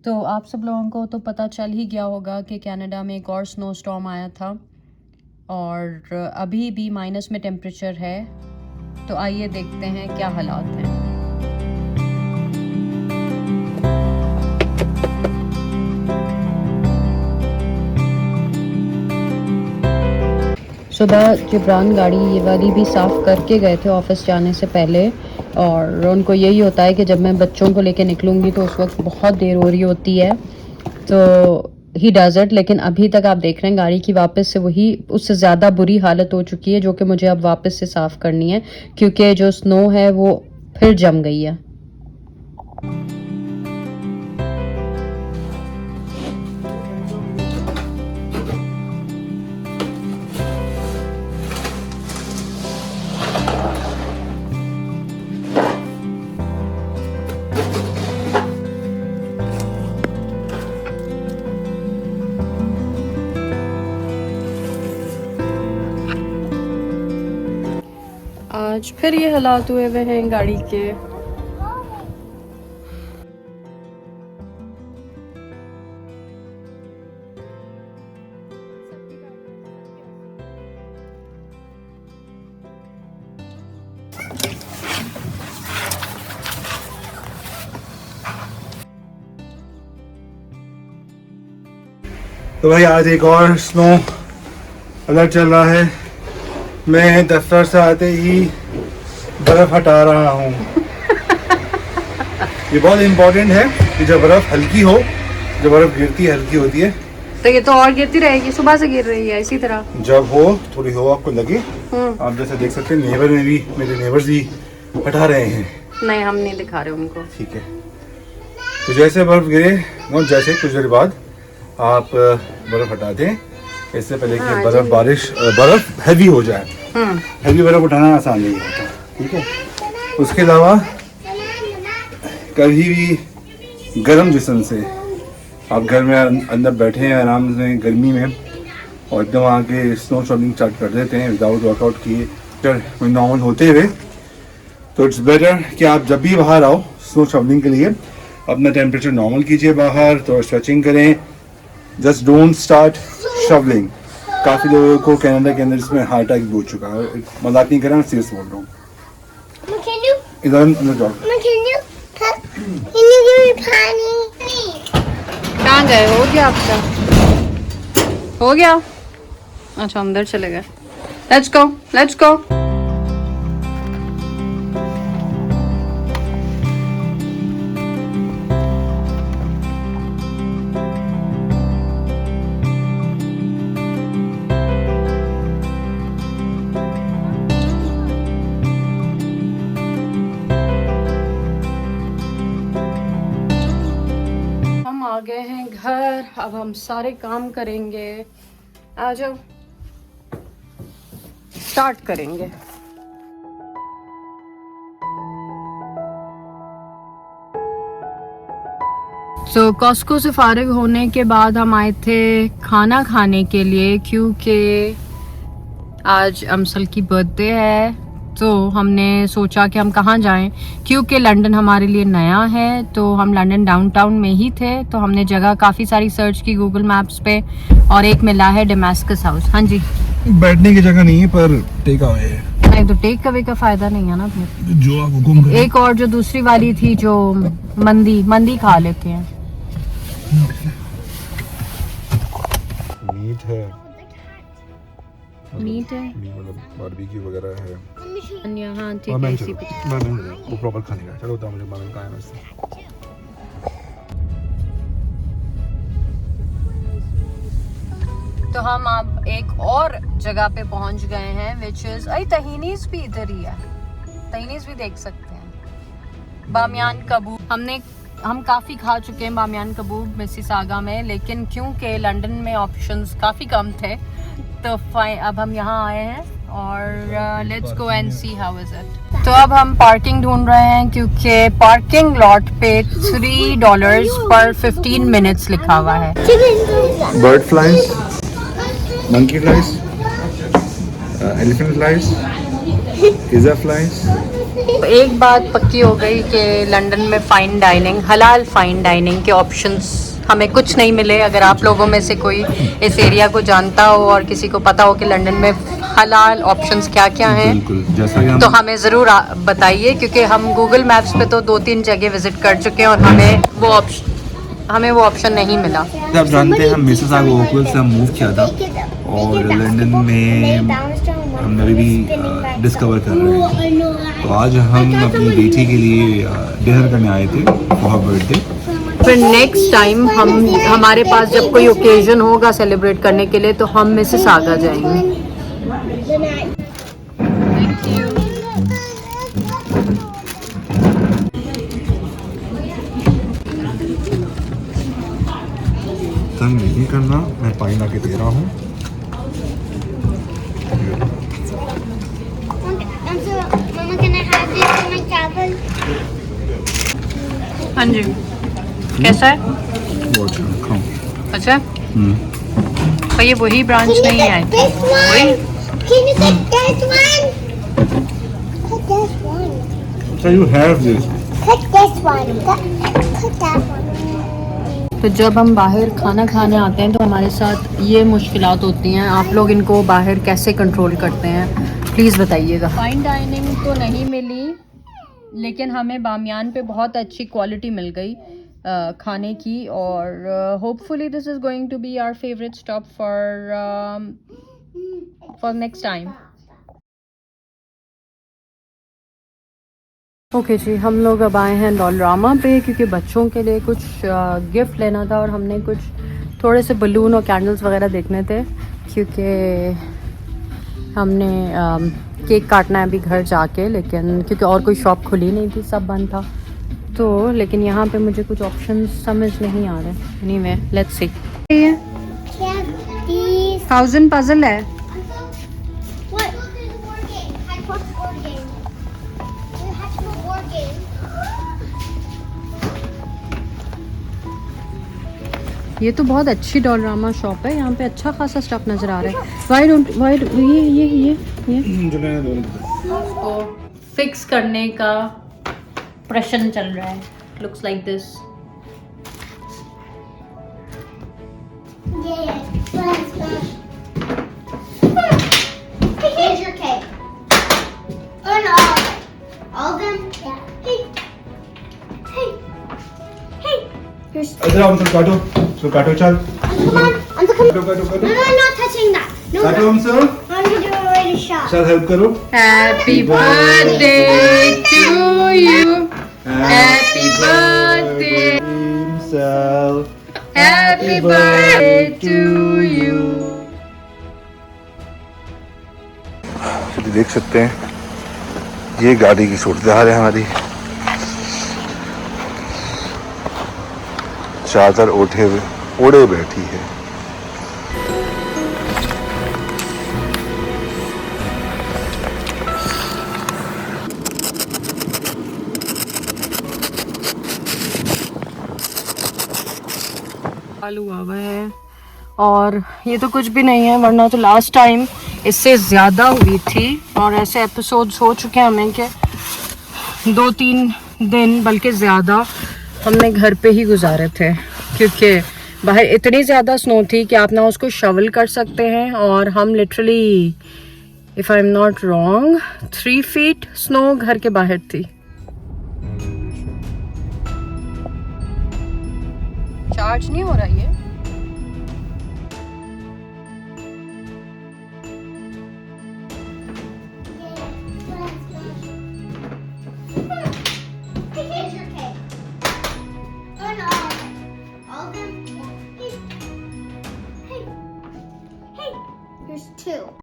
तो आप सब लोगों को तो पता चल ही गया होगा कि कनाडा में एक और स्नो स्टॉर्म आया था और अभी भी माइनस में टेम्परेचर है। तो आइए देखते हैं क्या हालात हैं। सुबह जिब्रान गाड़ी ये वाली भी साफ़ करके गए थे ऑफिस जाने से पहले, और उनको यही होता है कि जब मैं बच्चों को लेके निकलूँगी तो उस वक्त बहुत देर हो रही होती है, तो ही डज़ इट। लेकिन अभी तक आप देख रहे हैं गाड़ी की वापस से वही उससे ज़्यादा बुरी हालत हो चुकी है, जो कि मुझे अब वापस से साफ़ करनी है क्योंकि जो स्नो है वो फिर जम गई है। आज फिर ये हालात हुए हुए हैं गाड़ी के। तो भाई आज एक और स्नो अलर्ट चल रहा है। मैं दफ्तर से आते ही बर्फ हटा रहा हूँ। ये बहुत इम्पोर्टेंट है कि जब बर्फ हल्की हो, जब बर्फ गिरती है हल्की होती है, तो ये तो और गिरती रहेगी, सुबह से गिर रही है इसी तरह। जब हो थोड़ी हो आपको लगे, आप जैसे देख सकते हैं नेबर में भी, मेरे नेबर्स भी हटा रहे हैं। नहीं, हम नहीं दिखा रहे उनको। ठीक है, तो जैसे बर्फ गिरे वो जैसे कुछ देर बाद आप बर्फ हटा दें, इससे पहले कि बर्फ हैवी हो जाए। हैवी बर्फ उठाना आसान नहीं होता, ठीक है। उसके अलावा कभी भी गर्म जिस्म से आप घर में अंदर बैठे हैं आराम से गर्मी में और एकदम आके स्नो शॉपिंग स्टार्ट कर देते हैं विदाउट वर्कआउट किए नॉर्मल होते हुए, तो इट्स बेटर कि आप जब भी बाहर आओ स्नो शॉपिंग के लिए अपना टेम्परेचर नॉर्मल कीजिए बाहर, तो स्ट्रेचिंग करें। Just don't start shovelling. काफ़ी लोगों को कनाडा के अंदर इसमें हार्ट अटैक भी हो चुका है, मजाक नहीं कर रहा, सीरियस बोल रहा हूँ। कहाँ गए? हो गया आपका? हो गया? अच्छा, अंदर चले गए। Let's go, let's go. आ गए हैं घर, अब हम सारे काम करेंगे। आ जाओ, स्टार्ट करेंगे। तो कॉस्को से फारिग होने के बाद हम आए थे खाना खाने के लिए, क्योंकि आज अमसल की बर्थडे है। तो हमने सोचा कि हम कहाँ जाएं, क्योंकि लंदन हमारे लिए नया है। तो हम लंदन डाउनटाउन में ही थे, तो हमने जगह काफ़ी सारी सर्च की गूगल मैप्स पे, और एक मिला है डेमास्कस हाउस। हाँ जी, बैठने की जगह नहीं है पर टेक अवे है। नहीं तो टेक अवे का फायदा नहीं है ना फिर। जो आप हुकुम करें। एक और जो दूसरी वाली थी जो मंदी खा लेते हैं। मीट है, मतलब बारबेक्यू वगैरह है। हाँ ठीक है, इसी पे। वो प्रॉपर खाने का। चलो मुझे मालूम कहाँ है वैसे। तो हम अब एक और जगह पे पहुंच गए हैं, विच इज तहीनीज भी इधर ही है। तहीनीज भी देख सकते हैं। बामियान कबूब हम काफ़ी खा चुके हैं बामियान कबूब मिसिसागा में, लेकिन क्योंकि लंदन में ऑप्शंस काफ़ी कम थे, तो अब हम यहाँ आए हैं और let's go and see how is it. तो अब हम पार्किंग ढूंढ रहे हैं, क्योंकि पार्किंग लॉट पे $3 पर 15 मिनट्स लिखा हुआ है। Bird flies, monkey flies, elephant flies, pizza flies, एक बात पक्की हो गई कि लंदन में फ़ाइन डाइनिंग, हलाल फ़ाइन डाइनिंग के ऑप्शंस हमें कुछ नहीं मिले। अगर आप लोगों में से कोई इस एरिया को जानता हो और किसी को पता हो कि लंदन में हलाल ऑप्शंस क्या क्या हैं, बिल्कुल, जैसा कि तो हमें ज़रूर बताइए, क्योंकि हम गूगल मैप्स पे तो 2-3 जगह विज़िट कर चुके हैं और हमें वो ऑप्शन नहीं मिला। आप जानते हैं हम मिसिसागा ओकविल से हम मूव किया था और लंदन में हम अभी भी डिस्कवर कर रहे हैं। तो आज हम अपनी बेटी के लिए डिनर करने आए थे फॉर बर्थडे। फिर नेक्स्ट टाइम हमारे पास जब कोई ओकेजन होगा सेलिब्रेट करने के लिए तो हम मिसिसागा जाएंगे। Thank you. तंग नहीं करना, मैं पानी ला के दे रहा हूँ। Mama, can I have this for my travel? हाँ जी, कैसा है? वो अच्छा, खाओ। अच्छा, पर ये वही ब्रांच नहीं है। This वही one. Can you get this one? Cut this one. So you have this. Cut this one. Cut that one. तो जब हम बाहर खाना खाने आते हैं तो हमारे साथ ये मुश्किलात होती हैं। आप लोग इनको बाहर कैसे कंट्रोल करते हैं, प्लीज़ बताइएगा। फाइन डाइनिंग तो नहीं मिली, लेकिन हमें बामियान पे बहुत अच्छी क्वालिटी मिल गई खाने की, और hopefully this is going to be our favourite stop for next time. Okay जी, हम लोग अब आए हैं डॉलरामा पे, क्योंकि बच्चों के लिए कुछ गिफ्ट लेना था और हमने कुछ थोड़े से बलून और कैंडल्स वगैरह देखने थे, क्योंकि हमने केक काटना है अभी घर जाके, लेकिन क्योंकि और कोई शॉप खुली नहीं थी, सब बंद था। तो लेकिन यहाँ पे मुझे कुछ ऑप्शन समझ नहीं आ रहे। Anyway, let's see. ये These. 1000 पजल है। What? Board game. We have to go board game. ये तो बहुत अच्छी डॉलरामा शॉप है, यहाँ पे अच्छा खासा स्टफ नज़र आ रहा है। वाई ये इसको फिक्स करने का प्रश्न चल रहा है। Looks like this. Yeah. Here's your cake. Oh no. All of them? Yeah. Hey. Hey. Hey. Here's. इधर आओ, काटो, काटो, चल। Come on. I'm come. काटो, काटो, No, no, I'm not touching that. No. काटो हम सब। I'm gonna do a ready shot. चल हेल्प करो। Happy birthday to you. Happy birthday. Happy birthday to you. देख सकते हैं ये गाड़ी की सूरत हाल है हमारी। चादर ओढ़े बैठी है। चालू हुआ है और ये तो कुछ भी नहीं है, वरना तो लास्ट टाइम इससे ज़्यादा हुई थी, और ऐसे एपिसोड्स हो चुके हैं हमें कि 2-3 दिन बल्कि ज़्यादा हमने घर पे ही गुजारे थे, क्योंकि बाहर इतनी ज़्यादा स्नो थी कि आप ना उसको शवल कर सकते हैं, और हम literally, if I am not wrong, 3 feet snow घर के बाहर थी। चार्ज नहीं हो रहा ये। Here's your cake. Oh no. All of them? Yeah. Hey. Hey. Hey. Here's 2.